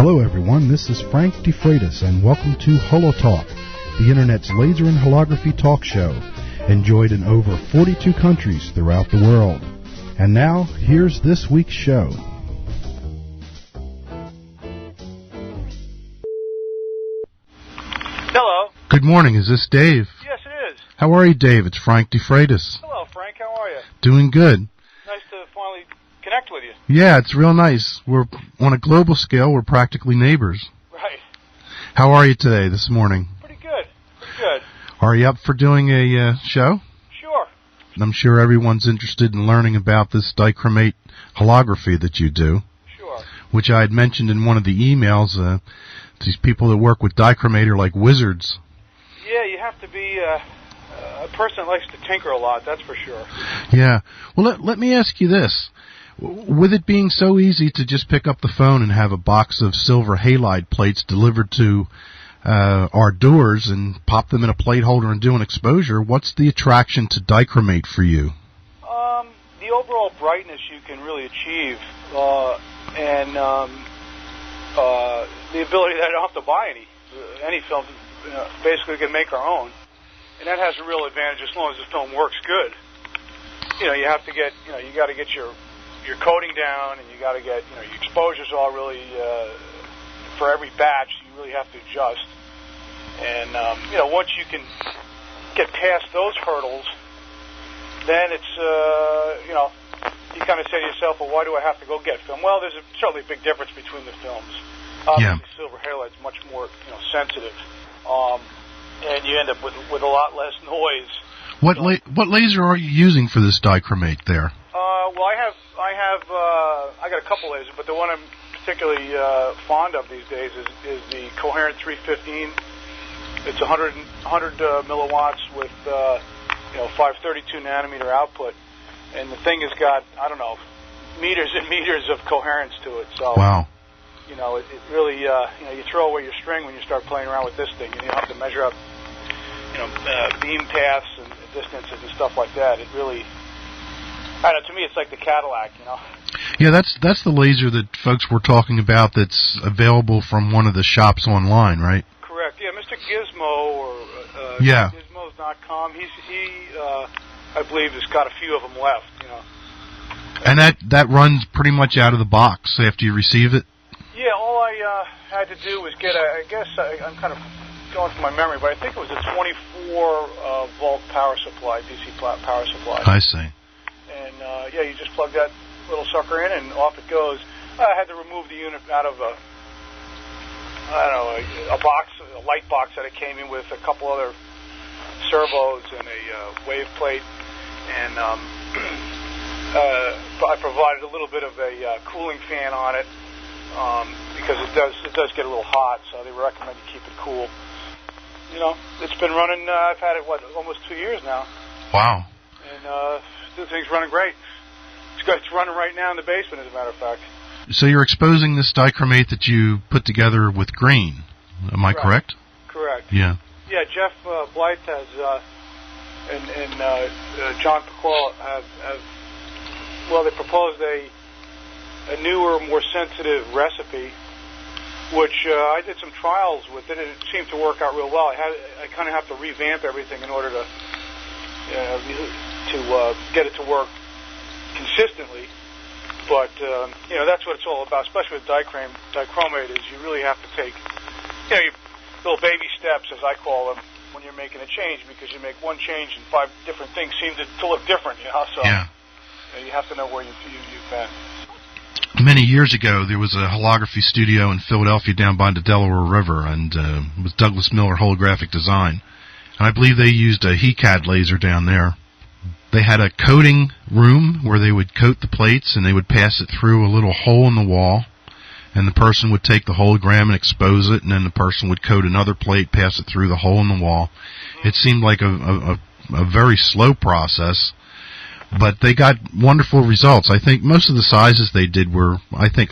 Hello everyone, this is Frank DeFreitas and welcome to HoloTalk, the Internet's laser and holography talk show, enjoyed in over 42 countries throughout the world. And now, here's this week's show. Hello. Good morning, is this Dave? Yes, it is. How are you, Dave? It's Frank DeFreitas. Hello, Frank. How are you? Doing good. Nice to finally connect with you. Yeah, it's real nice. We're on a global scale. We're practically neighbors. Right. How are you today, this morning? Pretty good. Pretty good. Are you up for doing a show? Sure. I'm sure everyone's interested in learning about this dichromate holography that you do. Sure. Which I had mentioned in one of the emails. These people that work with dichromate are like wizards. Yeah, you have to be a person that likes to tinker a lot, that's for sure. Yeah. Well, let me ask you this. With it being so easy to just pick up the phone and have a box of silver halide plates delivered to our doors and pop them in a plate holder and do an exposure, what's the attraction to dichromate for you? The overall brightness you can really achieve, and the ability that I don't have to buy any film. Basically, we can make our own, and that has a real advantage as long as the film works good. You have to get, you got to get your coating down, and you got to get, your exposures all really for every batch. You really have to adjust, and once you can get past those hurdles, then it's you kind of say to yourself, well, why do I have to go get film? Well, there's certainly a big difference between the films. Obviously, silver halide's much more sensitive, and you end up with a lot less noise. What laser are you using for this dichromate there? Well, I got a couple lasers, but the one I'm particularly fond of these days is the Coherent 315. It's 100 milliwatts with 532 nanometer output, and the thing has got meters and meters of coherence to it. So wow. It really, you throw away your string when you start playing around with this thing, and you have to measure up, beam paths and distances and stuff like that. It really, to me, it's like the Cadillac, Yeah, that's the laser that folks were talking about that's available from one of the shops online, right? Correct. Yeah, Mr. Gizmo or Gizmos.com. He I believe, has got a few of them left, And that runs pretty much out of the box after you receive it? Yeah, all I had to do was get I'm kind of going from my memory, but I think it was a 24-volt power supply, DC power supply. I see. And, you just plug that little sucker in, and off it goes. I had to remove the unit out of a box, a light box that it came in with, a couple other servos and a wave plate, and I provided a little bit of a cooling fan on it, because it does get a little hot, so they recommend you keep it cool. It's been running, I've had it, almost 2 years now. Wow. And the thing's running great. It's running right now in the basement, as a matter of fact. So you're exposing this dichromate that you put together with green, am I correct? Correct. Yeah. Yeah, Jeff Blythe has, and John Pacqual have they proposed a newer, more sensitive recipe, which I did some trials with it, and it seemed to work out real well. I kind of have to revamp everything in order to get it to work consistently. But that's what it's all about, especially with dichromate. Is you really have to take your little baby steps, as I call them, when you're making a change, because you make one change and 5 different things seem to look different. So yeah. You have to know where you've been. Many years ago, there was a holography studio in Philadelphia down by the Delaware River, and it was Douglas Miller Holographic Design. And I believe they used a HeCAD laser down there. They had a coating room where they would coat the plates, and they would pass it through a little hole in the wall, and the person would take the hologram and expose it, and then the person would coat another plate, pass it through the hole in the wall. It seemed like a very slow process, but they got wonderful results. I think most of the sizes they did were,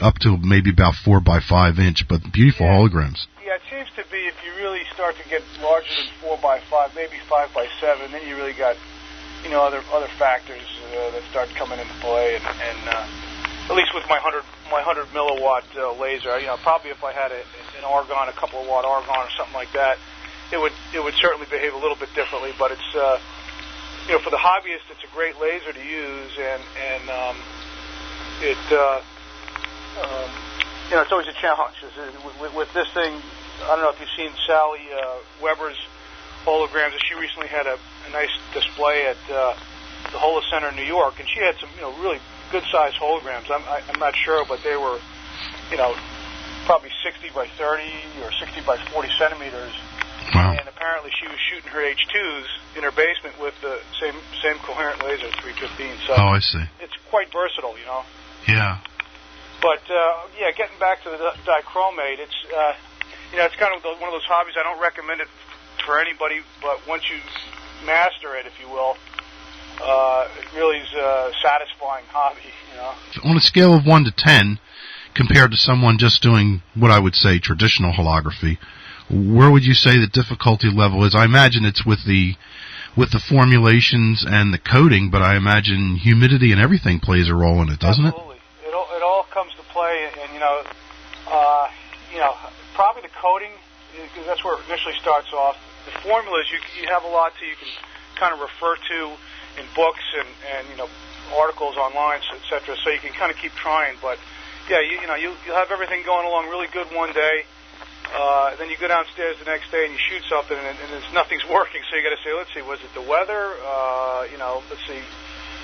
up to maybe about 4 by 5 inch, but beautiful holograms. Yeah, it seems to be if you really start to get larger than 4 by 5, maybe 5 by 7, then you really got, other factors that start coming into play, and at least with my 100 milliwatt laser. Probably if I had an argon, a couple of watt argon or something like that, it would certainly behave a little bit differently. But it's for the hobbyist, it's a great laser to use, and it's always a challenge. With this thing, I don't know if you've seen Sally Weber's holograms. She recently had a nice display at the Holo Center in New York, and she had some really good-sized holograms. I'm not sure, but they were probably 60 by 30 or 60 by 40 centimeters. Wow. And apparently she was shooting her H2s in her basement with the same coherent laser, 315. So I see. It's quite versatile, Yeah. But getting back to the dichromate, it's it's kind of one of those hobbies. I don't recommend it for anybody, but once you master it, if you will, it really is a satisfying hobby. On a scale of 1 to 10, compared to someone just doing what I would say traditional holography, where would you say the difficulty level is? I imagine it's with the formulations and the coating, but I imagine humidity and everything plays a role in it, doesn't it? Absolutely. It all comes to play, and probably the coating, because that's where it initially starts off. The formulas, you have a lot you can kind of refer to in books and articles online, etc. So you can kind of keep trying, but you'll have everything going along really good one day. Then you go downstairs the next day and you shoot something, and nothing's working. So you got to say, let's see, was it the weather? Let's see,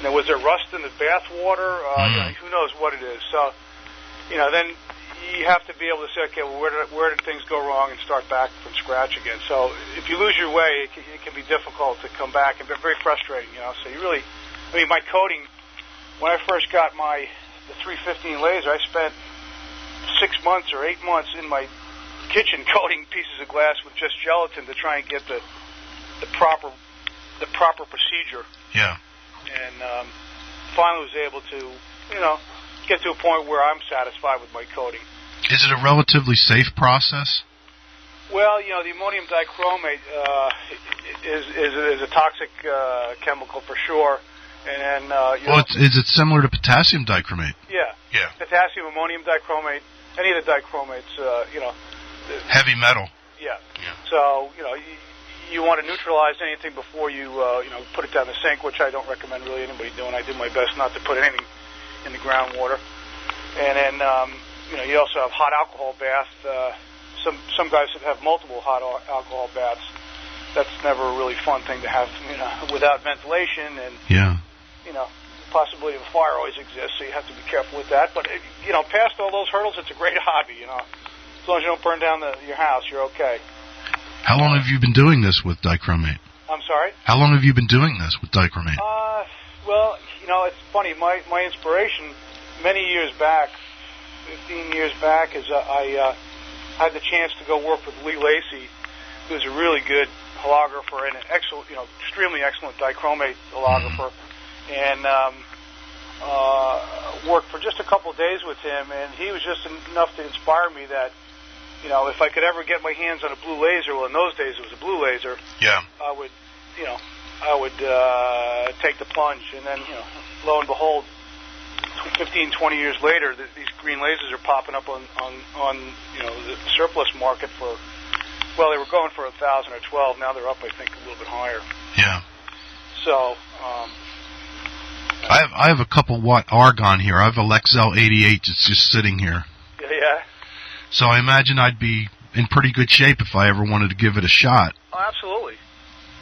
was there rust in the bath water? Who knows what it is? So, then you have to be able to say, okay, well, where did things go wrong, and start back from scratch again. So if you lose your way, it can be difficult to come back and be very frustrating. So you really, my coating. When I first got the 315 laser, I spent 6 months or 8 months in my kitchen coating pieces of glass with just gelatin to try and get the proper procedure. Yeah. And finally was able to, get to a point where I'm satisfied with my coating. Is it a relatively safe process? Well, the ammonium dichromate is a toxic chemical for sure. And then, is it similar to potassium dichromate? Yeah. Yeah. Potassium, ammonium dichromate, any of the dichromates, heavy metal. Yeah. So, you want to neutralize anything before you, put it down the sink, which I don't recommend really anybody doing. I do my best not to put anything in the groundwater. And then, you also have hot alcohol bath. Some guys that have multiple hot alcohol baths. That's never a really fun thing to have, without ventilation, and possibility of a fire always exists, so you have to be careful with that. But past all those hurdles, it's a great hobby. As long as you don't burn down your house, you're okay. How long have you been doing this with dichromate? I'm sorry? How long have you been doing this with dichromate? Well, it's funny. My inspiration many years back, 15 years back, is I had the chance to go work with Lee Lacey, who's a really good holographer and an excellent, extremely excellent dichromate holographer, and worked for just a couple of days with him, and he was just enough to inspire me that, if I could ever get my hands on a blue laser, well, in those days it was a blue laser, yeah, I would take the plunge, and then, lo and behold, 15, 20 years later, these green lasers are popping up on the surplus market for. Well, they were going for 1,000 or 12. Now they're up, I think, a little bit higher. Yeah. So, I have a couple watt argon here. I have a Lexel 88. It's just sitting here. Yeah. So I imagine I'd be in pretty good shape if I ever wanted to give it a shot. Oh, absolutely.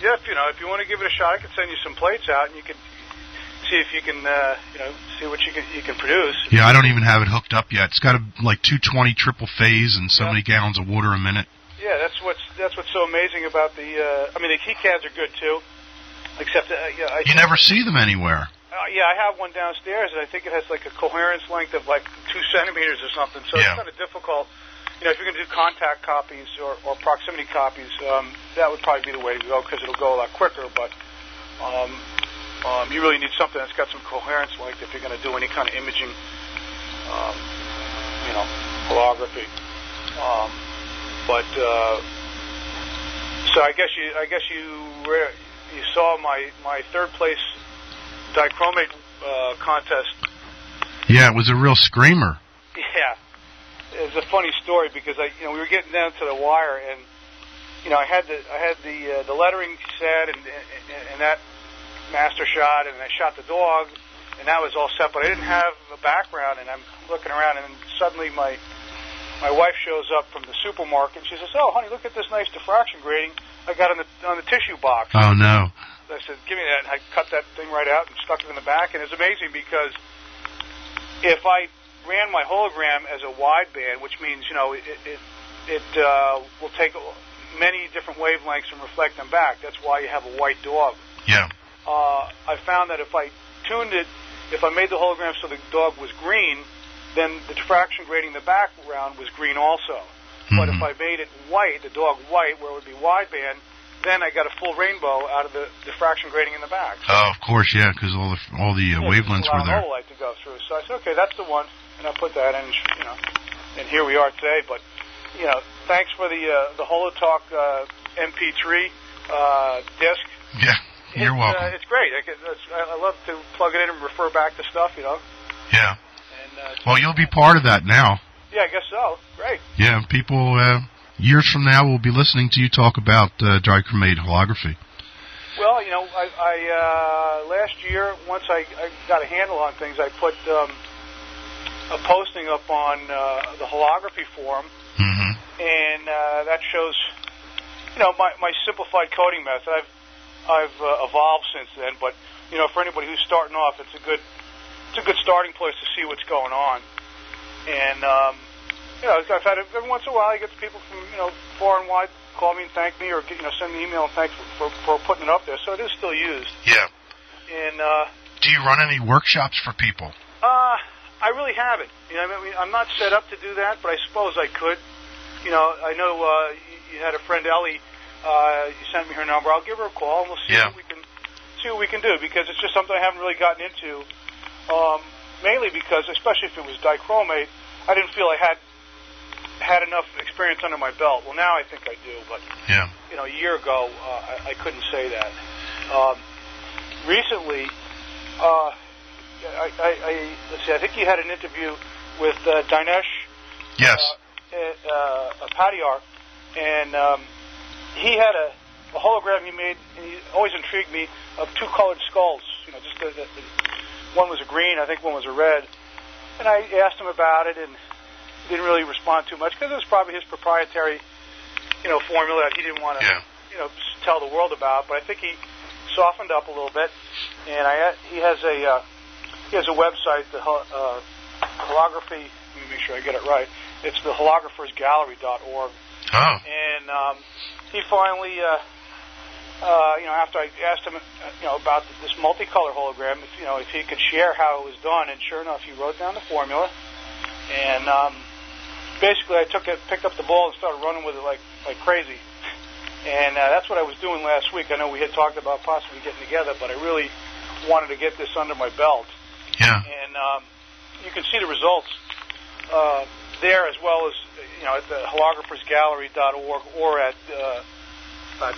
Yeah, if you want to give it a shot, I can send you some plates out, and you can see if you can, see what you can produce. Yeah, I don't even have it hooked up yet. It's got 220 triple phase and so many gallons of water a minute. Yeah, that's what's so amazing about the. The keycads are good too, except you never see them anywhere. Yeah, I have one downstairs, and I think it has a coherence length of 2 centimeters or something. So it's kind of difficult. If you're going to do contact copies or proximity copies, that would probably be the way to go because it'll go a lot quicker. But you really need something that's got some coherence length if you're going to do any kind of imaging, holography. But so I guess you saw my third place dichromate contest Yeah, it was a real screamer. Yeah. It's a funny story because we were getting down to the wire, and I had the lettering set and that master shot, and I shot the dog, and that was all set, but I didn't have a background, and I'm looking around, and then suddenly my wife shows up from the supermarket, and she says, "Oh, honey, look at this nice diffraction grating I got on the tissue box." Oh, no. I said, "Give me that," and I cut that thing right out and stuck it in the back, and it's amazing because if I ran my hologram as a wideband, which means, it will take many different wavelengths and reflect them back. That's why you have a white dog. Yeah. I found that if I tuned it, if I made the hologram so the dog was green, then the diffraction grating in the background was green also. Mm-hmm. But if I made it white, the dog white, where it would be wideband, then I got a full rainbow out of the diffraction grating in the back. So, of course, yeah, because all the wavelengths were there. A lot of light to go through. So I said, okay, that's the one, and I put that in, and here we are today. But thanks for the HoloTalk MP3 disc. Yeah, you're welcome. It's great. I love to plug it in and refer back to stuff, Yeah. And, well, you'll be part of that now. Yeah, I guess so. Great. Yeah, people years from now will be listening to you talk about dry-chromated holography. Well, I last year, once I got a handle on things, I put a posting up on the holography forum, mm-hmm. and that shows, my simplified coding method. I've evolved since then, but for anybody who's starting off, it's a good starting place to see what's going on. And I've had every once in a while, you get people from far and wide call me and thank me, or send me an email and thanks for putting it up there. So it is still used. Yeah. And do you run any workshops for people? I really haven't. I'm not set up to do that, but I suppose I could. I know you had a friend, Ellie. You sent me her number. I'll give her a call, and we'll see what we can do, because it's just something I haven't really gotten into. Mainly because, especially if it was dichromate, I didn't feel I had enough experience under my belt. Well, now I think I do, but a year ago I couldn't say that. Recently, let's see. I think you had an interview with Dinesh. Yes. Patiar, and he had a hologram he made, and he always intrigued me, of two colored skulls. Just the one was a green, I think one was a red. And I asked him about it, and he didn't really respond too much, because it was probably his proprietary, formula that he didn't want to, tell the world about. But I think he softened up a little bit, and he has a website, the holography. Let me make sure I get it right. It's the holographersgallery.org. Oh. And he finally, after I asked him, about this multicolor hologram, if he could share how it was done, and sure enough, he wrote down the formula, and basically I picked up the ball and started running with it like crazy, and that's what I was doing last week. I know we had talked about possibly getting together, but I really wanted to get this under my belt. Yeah. And you can see the results there, as well as at the holographersgallery.org or at the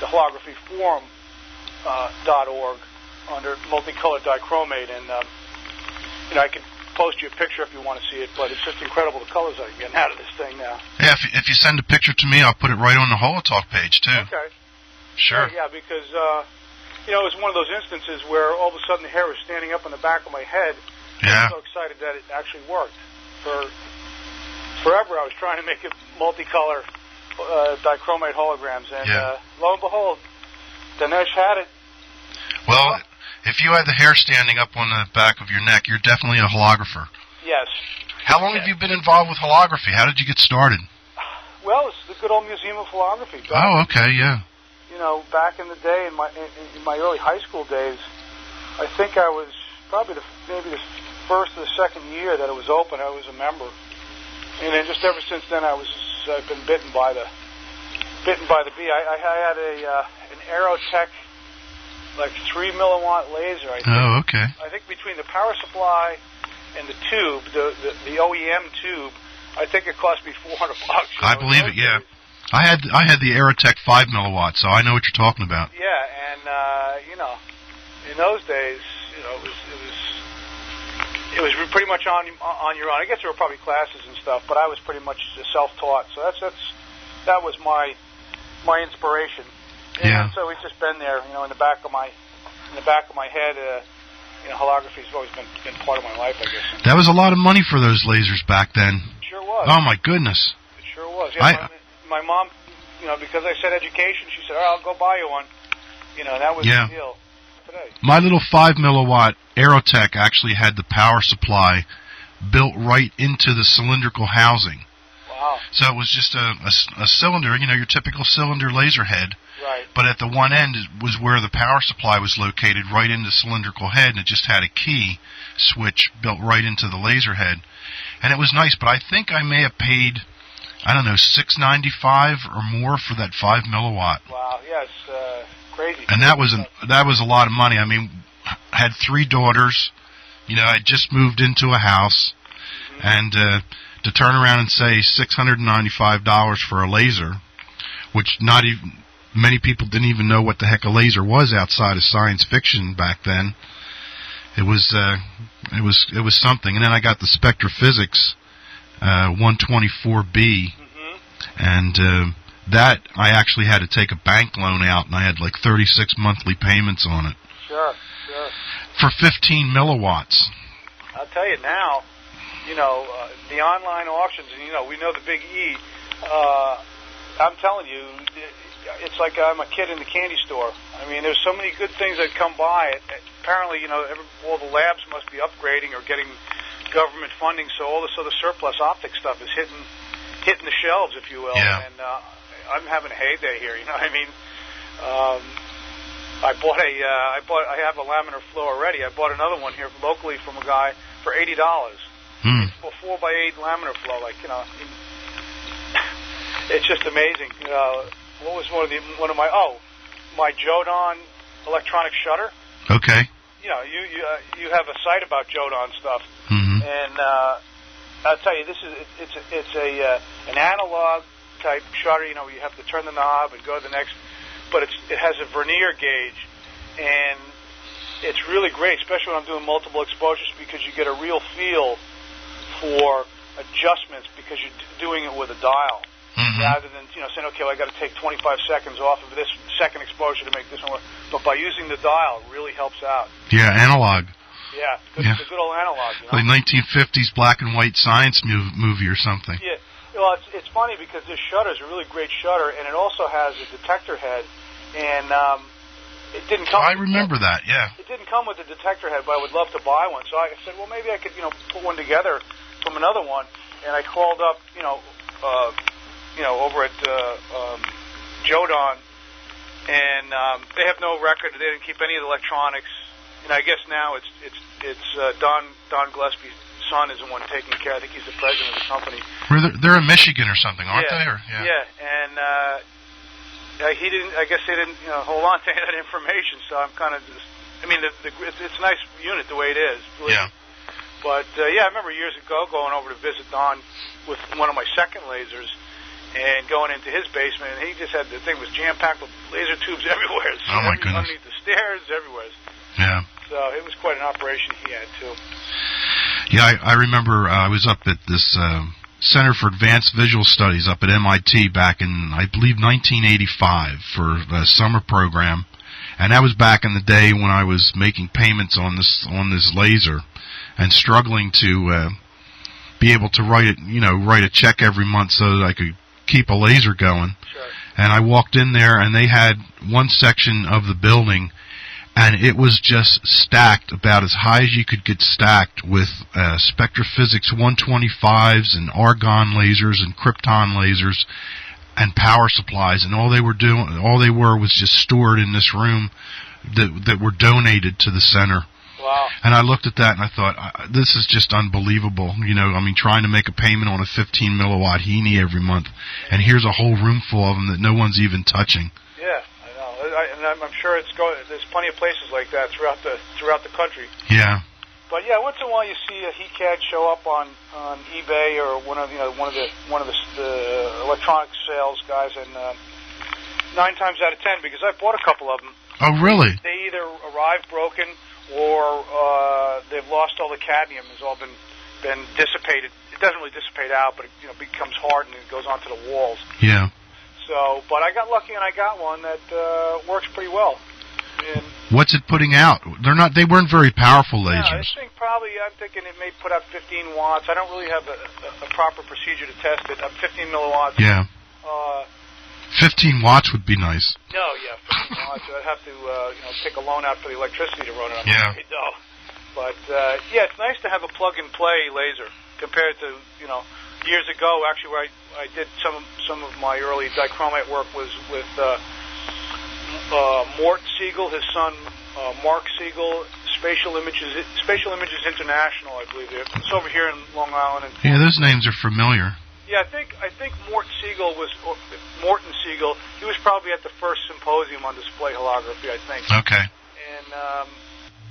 holographyforum.org under multicolored dichromate, and I can post you a picture if you want to see it, but it's just incredible the colors I'm getting out of this thing now. Yeah, if you send a picture to me, I'll put it right on the HoloTalk page too. Okay. Sure. Yeah, because it was one of those instances where all of a sudden the hair was standing up on the back of my head. Yeah. I was so excited that it actually worked. Forever I was trying to make it multicolor dichromate holograms, and lo and behold, Dinesh had it. Well, if you had the hair standing up on the back of your neck, you're definitely a holographer. Yes. How long have you been involved with holography? How did you get started? Well, it's the good old Museum of Holography. Okay, yeah. Back in the day, in my early high school days, I think I was probably maybe the first or the second year that it was open. I was a member, and then just ever since then, I've been bitten by the bee. I had an Aerotech, like 3 milliwatt laser. I think. Oh, okay. I think between the power supply and the tube, the OEM tube, I think it cost me $400. I believe it. Yeah. I had the Aerotech 5 milliwatt, so I know what you're talking about. Yeah, and in those days, it was pretty much on your own. I guess there were probably classes and stuff, but I was pretty much self-taught. So that was my inspiration. And so we've just been there, in the back of my head. Holography has always been part of my life, I guess. That was a lot of money for those lasers back then. It sure was. Oh my goodness. It sure was. Yeah, my mom, because I said education, she said, "All right, I'll go buy you one." That was the deal. Today. My little 5 milliwatt Aerotech actually had the power supply built right into the cylindrical housing. Wow. So it was just a cylinder, your typical cylinder laser head. Right. But at the one end was where the power supply was located, right in the cylindrical head, and it just had a key switch built right into the laser head. And it was nice, but I think I may have paid, I don't know, $6.95 or more for that 5 milliwatt. Wow, yes, crazy. And that was a lot of money. I mean, I had 3 daughters. I just moved into a house, and to turn around and say $695 for a laser, which many people didn't even know what the heck a laser was outside of science fiction back then. It was something. And then I got the Spectrophysics 124B, and that I actually had to take a bank loan out, and I had like 36 monthly payments on it. Sure. For 15 milliwatts. I'll tell you now, the online auctions, and we know the Big E. I'm telling you, it's like I'm a kid in the candy store. I mean, there's so many good things that come by. Apparently, all the labs must be upgrading or getting government funding, so all this other surplus optic stuff is hitting the shelves, if you will. Yeah. And I'm having a heyday here. I mean, I have a laminar flow already. I bought another one here locally from a guy for $80. It's a 4x8 laminar flow. It's just amazing. What was one of my Jodan electronic shutter? Okay. You have a site about Jodan stuff, and I'll tell you, it's an analog type shutter. You have to turn the knob and go to the next, but it has a vernier gauge, and it's really great, especially when I'm doing multiple exposures, because you get a real feel for adjustments because you're doing it with a dial. Rather than saying, okay, well, I got to take 25 seconds off of this second exposure to make this one work. But by using the dial, it really helps out. Yeah, analog. Yeah, it's a good old analog. Like 1950s black and white science movie or something. Yeah, well, it's funny because this shutter is a really great shutter, and it also has a detector head, and it didn't come. I remember that. Yeah. It didn't come with the detector head, but I would love to buy one. So I said, well, maybe I could put one together from another one, and I called up over at Jodan, and they have no record. They didn't keep any of the electronics. And I guess now it's Don Gillespie's son is the one taking care. I think he's the president of the company. They're in Michigan or something, aren't they? And he didn't. I guess they didn't hold on to any of that information. So I'm kind of just. I mean, it's a nice unit the way it is. Yeah. But I remember years ago going over to visit Don with one of my second lasers. And going into his basement, and he just had the thing was jam-packed with laser tubes everywhere. Oh, my goodness. Underneath the stairs, everywhere. Yeah. So it was quite an operation he had, too. Yeah, I remember I was up at this Center for Advanced Visual Studies up at MIT back in, I believe, 1985 for a summer program. And that was back in the day when I was making payments on this laser and struggling to be able to write a check every month so that I could keep a laser going. Sure. And I walked in there, and they had one section of the building, and it was just stacked about as high as you could get stacked with Spectrophysics 125s and argon lasers and krypton lasers and power supplies, and all they were was just stored in this room that were donated to the center. Wow. And I looked at that and I thought, this is just unbelievable. Trying to make a payment on a 15 milliwatt Heaney every month, and here's a whole room full of them that no one's even touching. Yeah, I know. And I'm sure there's plenty of places like that throughout the country. Yeah. But yeah, once in a while you see a HeatCAD show up on eBay or one of the electronic sales guys, and 9 times out of 10, because I bought a couple of them. Oh, really? They either arrive broken, or they've lost all the cadmium. Has all been dissipated. It doesn't really dissipate out, but it becomes hard and it goes onto the walls. Yeah. So, but I got lucky and I got one that works pretty well. And what's it putting out? They weren't very powerful lasers. Yeah, I think I'm thinking it may put out 15 watts. I don't really have a proper procedure to test it. 15 milliwatts. Yeah. 15 watts would be nice. No, yeah, 15 watts. I'd have to take a loan out for the electricity to run it. Yeah. But it's nice to have a plug-and-play laser compared to years ago. Actually, where I did some of my early dichromate work was with Mort Siegel, his son Mark Siegel, Spatial Images International, I believe. It's over here in Long Island. Yeah, those names are familiar. Yeah, I think Morton Siegel. He was probably at the first symposium on display holography, I think. Okay. And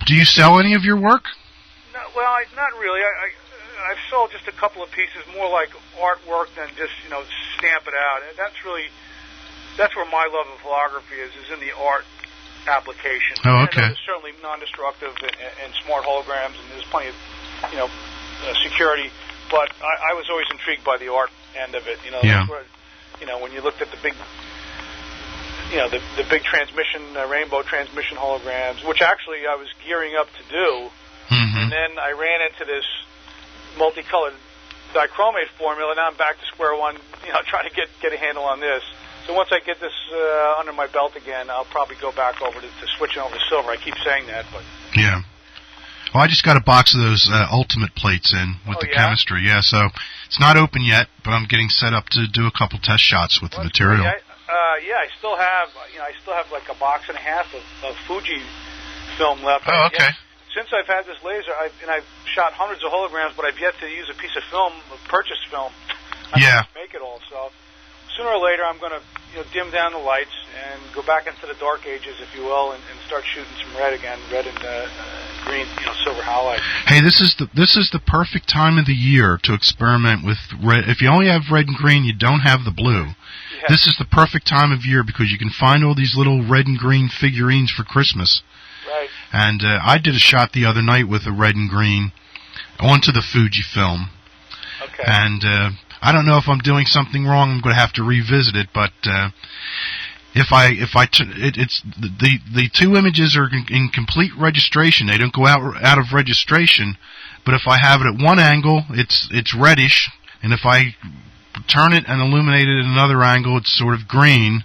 do you sell any of your work? No, well, not really. I've sold just a couple of pieces, more like artwork than just stamp it out. And that's where my love of holography is in the art application. Oh, okay. And there's certainly non-destructive and smart holograms, and there's plenty of security. But I was always intrigued by the art end of it. Yeah. Where, when you looked at the big, the big transmission, rainbow transmission holograms, which actually I was gearing up to do, and then I ran into this multicolored dichromate formula. Now I'm back to square one, trying to get a handle on this. So once I get this under my belt again, I'll probably go back over to switching over to silver. I keep saying that, but yeah. Well, I just got a box of those ultimate plates in with the chemistry. Yeah, so it's not open yet, but I'm getting set up to do a couple test shots with the material. I still have like a box and a half of Fuji film left. Oh, okay. Since I've had this laser, I've shot hundreds of holograms, but I've yet to use a piece of film, purchased film. I can't make it all. So sooner or later, I'm going to dim down the lights and go back into the dark ages, if you will, and start shooting some red again, red and green, silver halide. Hey, this is the perfect time of the year to experiment with red. If you only have red and green, you don't have the blue. Yeah. This is the perfect time of year because you can find all these little red and green figurines for Christmas. Right. And I did a shot the other night with a red and green onto the Fuji film. Okay. And I don't know if I'm doing something wrong. I'm going to have to revisit it, but it's the two images are in complete registration. They don't go out of registration. But if I have it at one angle, it's reddish, and if I turn it and illuminate it at another angle, it's sort of green.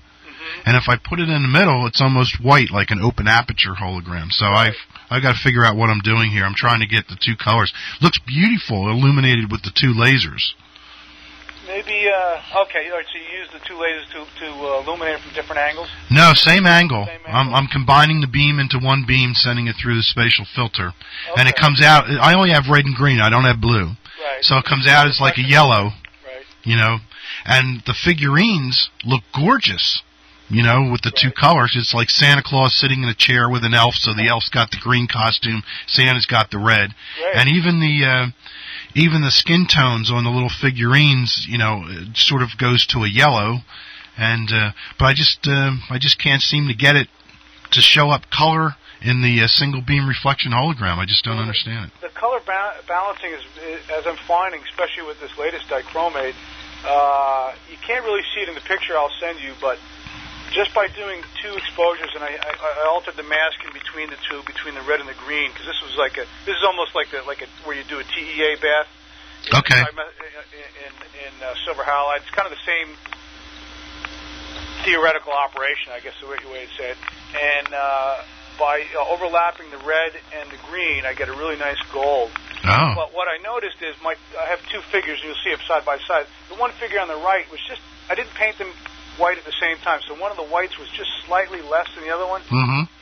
And if I put it in the middle, it's almost white, like an open aperture hologram. So I've got to figure out what I'm doing here. I'm trying to get the two colors. Looks beautiful, illuminated with the two lasers. Maybe, okay, so you use the two lasers to illuminate it from different angles? No, same angle. I'm combining the beam into one beam, sending it through the spatial filter. Okay. And it comes out, I only have red and green, I don't have blue. Right. So it comes out as like a yellow, right. And the figurines look gorgeous. With the two colors. It's like Santa Claus sitting in a chair with an elf, so the elf's got the green costume, Santa's got the red. Right. And even the skin tones on the little figurines, it sort of goes to a yellow. And but I just can't seem to get it to show up color in the single beam reflection hologram. I just don't understand it. The color balancing is, as I'm finding, especially with this latest dichromate, you can't really see it in the picture I'll send you, but just by doing two exposures, and I altered the mask in between the two, between the red and the green, because this is almost like where you do a TEA bath. Okay. In silver halide, it's kind of the same theoretical operation, I guess the way to say it. And by overlapping the red and the green, I get a really nice gold. Oh. But what I noticed is I have two figures, and you'll see them side by side. The one figure on the right was I didn't paint them white at the same time, so one of the whites was just slightly less than the other one,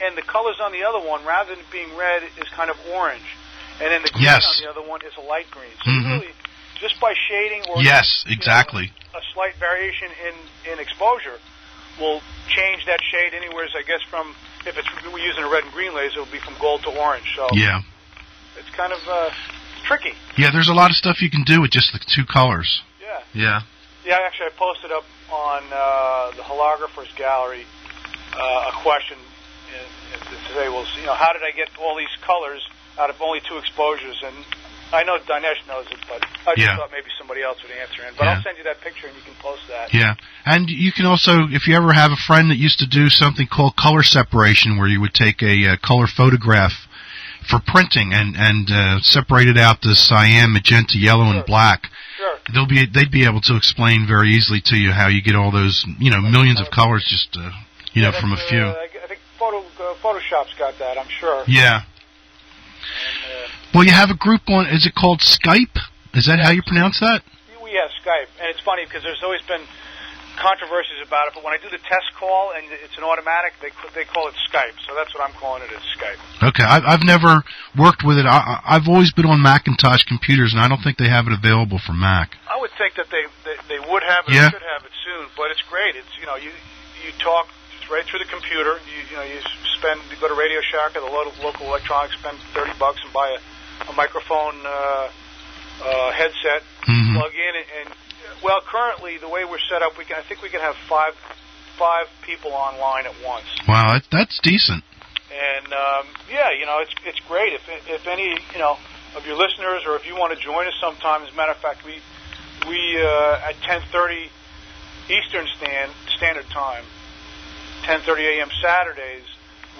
and the colors on the other one, rather than being red, is kind of orange, and then the green on the other one is a light green. So really, just by shading or exactly, a slight variation in exposure will change that shade anywhere. I guess from if we're using a red and green laser, it'll be from gold to orange. So it's kind of tricky. Yeah, there's a lot of stuff you can do with just the two colors. Yeah. Yeah, actually, I posted up on the Holographer's Gallery a question to say, well, how did I get all these colors out of only 2 exposures? And I know Dinesh knows it, but I just thought maybe somebody else would answer it. But I'll send you that picture, and you can post that. Yeah, and you can also, if you ever have a friend that used to do something called color separation, where you would take a color photograph for printing and separate it out to cyan, magenta, yellow, and black. Sure. They'd be able to explain very easily to you how you get all those, millions of colors just, from a few. I think Photoshop's got that, I'm sure. Yeah. And, well, you have a group on, is it called Skype? Is that how you pronounce that? We have Skype, and it's funny because there's always been controversies about it, but when I do the test call and it's an automatic, they call it Skype, so that's what I'm calling it, is Skype. Okay, I've never worked with it. I've always been on Macintosh computers, and I don't think they have it available for Mac. I would think that they would have it, or should have it soon, but it's great. It's, you talk right through the computer. You go to Radio Shack or the local electronics, spend $30 and buy a microphone headset, plug in, and well, currently the way we're set up, I think we can have five people online at once. Wow, that's decent. And it's great. If any of your listeners, or if you want to join us sometime, as a matter of fact, we at 10:30 Eastern Standard Time, 10:30 a.m. Saturdays,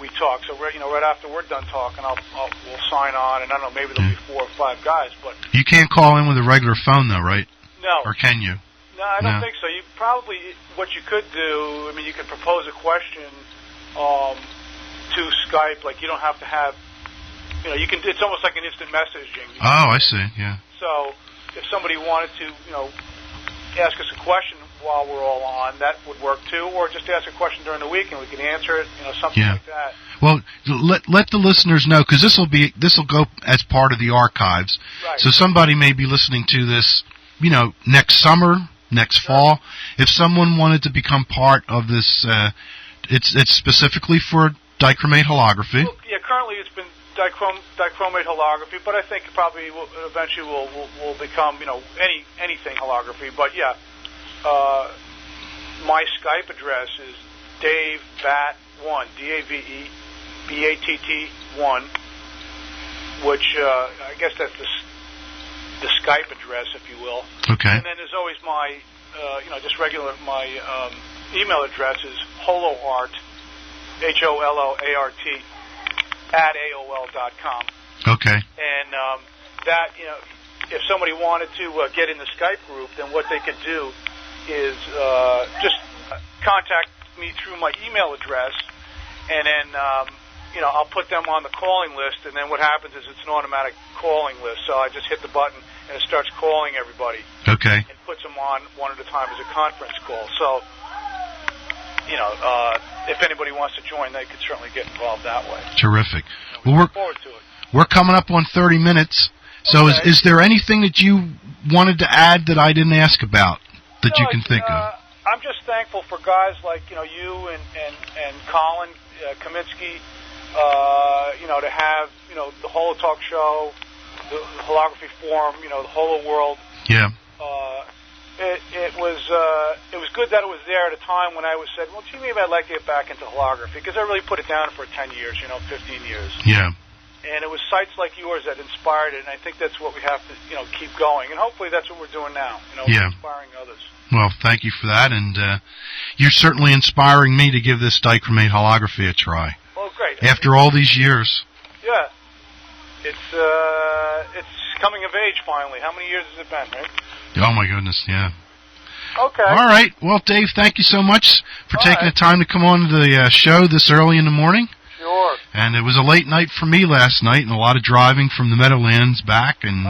we talk. So right after we're done talking, we'll sign on, and I don't know, maybe there'll be 4 or 5 guys. But you can't call in with a regular phone, though, right? No. Or can you? No, I don't think so. You probably, what you could do, you could propose a question to Skype. Like, you don't have to have, you can. It's almost like an instant messaging. Oh, I see. Yeah. So if somebody wanted to, ask us a question while we're all on, that would work too. Or just ask a question during the week and we can answer it. Something like that. Well, let the listeners know, because this will go as part of the archives. Right. So somebody may be listening to this, next summer, next fall. If someone wanted to become part of this, it's specifically for dichromate holography. Well, yeah, currently it's been dichromate holography, but I think probably eventually will become anything holography. But yeah, my Skype address is DaveBatt1, DaveBatt1, which I guess that's the Skype address, if you will. Okay. And then there's always my, my email address is holoart, HOLOART, @AOL.com. Okay. And that, if somebody wanted to get in the Skype group, then what they could do is just contact me through my email address, and then, I'll put them on the calling list, and then what happens is it's an automatic calling list. So I just hit the button, and it starts calling everybody. Okay. And puts them on one at a time as a conference call. So, if anybody wants to join, they could certainly get involved that way. Terrific. We look forward to it. We're coming up on 30 minutes. So okay. is there anything that you wanted to add that I didn't ask about that you can think of? I'm just thankful for guys like, you and Colin Kaminsky, to have, the HoloTalk show, the Holography Forum, the Holo World. Yeah. It was good that it was there at a time when I said, well, gee, maybe I'd like to get back into holography, because I really put it down for 10 years, 15 years. Yeah. And it was sites like yours that inspired it, and I think that's what we have to, keep going. And hopefully that's what we're doing now, inspiring others. Well, thank you for that, and you're certainly inspiring me to give this dichromate holography a try. Well, great. After all these years. Yeah. It's coming of age finally. How many years has it been, right? Oh, my goodness, yeah. Okay. All right. Well, Dave, thank you so much for taking the time to come on to the show this early in the morning. Sure. And it was a late night for me last night, and a lot of driving from the Meadowlands back. And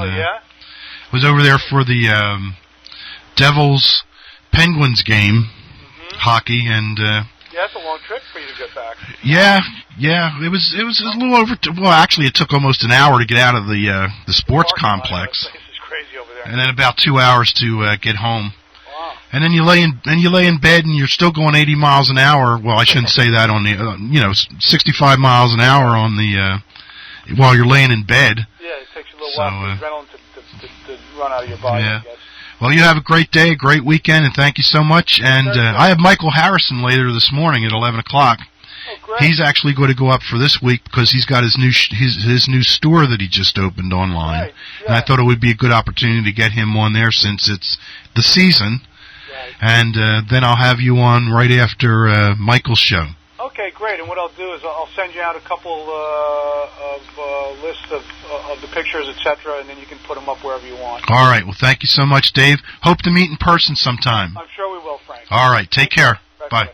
was over there for the Devils Penguins game, hockey, and that's a long trip for you to get back. Yeah. It was a little over. Well, actually, it took almost an hour to get out of the sports complex. This is crazy over there. And then about 2 hours to get home. Wow. And then you lay in bed, and you're still going 80 miles an hour. Well, I shouldn't say that on the 65 miles an hour on the while you're laying in bed. Yeah, it takes you a little while for adrenaline to run out of your body. Yeah. I guess. Well, you have a great day, a great weekend, and thank you so much. And I have Michael Harrison later this morning at 11 o'clock. great. He's actually going to go up for this week because he's got his new store that he just opened online. Right. Yeah. And I thought it would be a good opportunity to get him on there since it's the season. Right. And then I'll have you on right after Michael's show. Okay, great. And what I'll do is I'll send you out a couple of lists of the pictures, etc., and then you can put them up wherever you want. All right. Well, thank you so much, Dave. Hope to meet in person sometime. I'm sure we will, Frank. All right. Take care. Bye.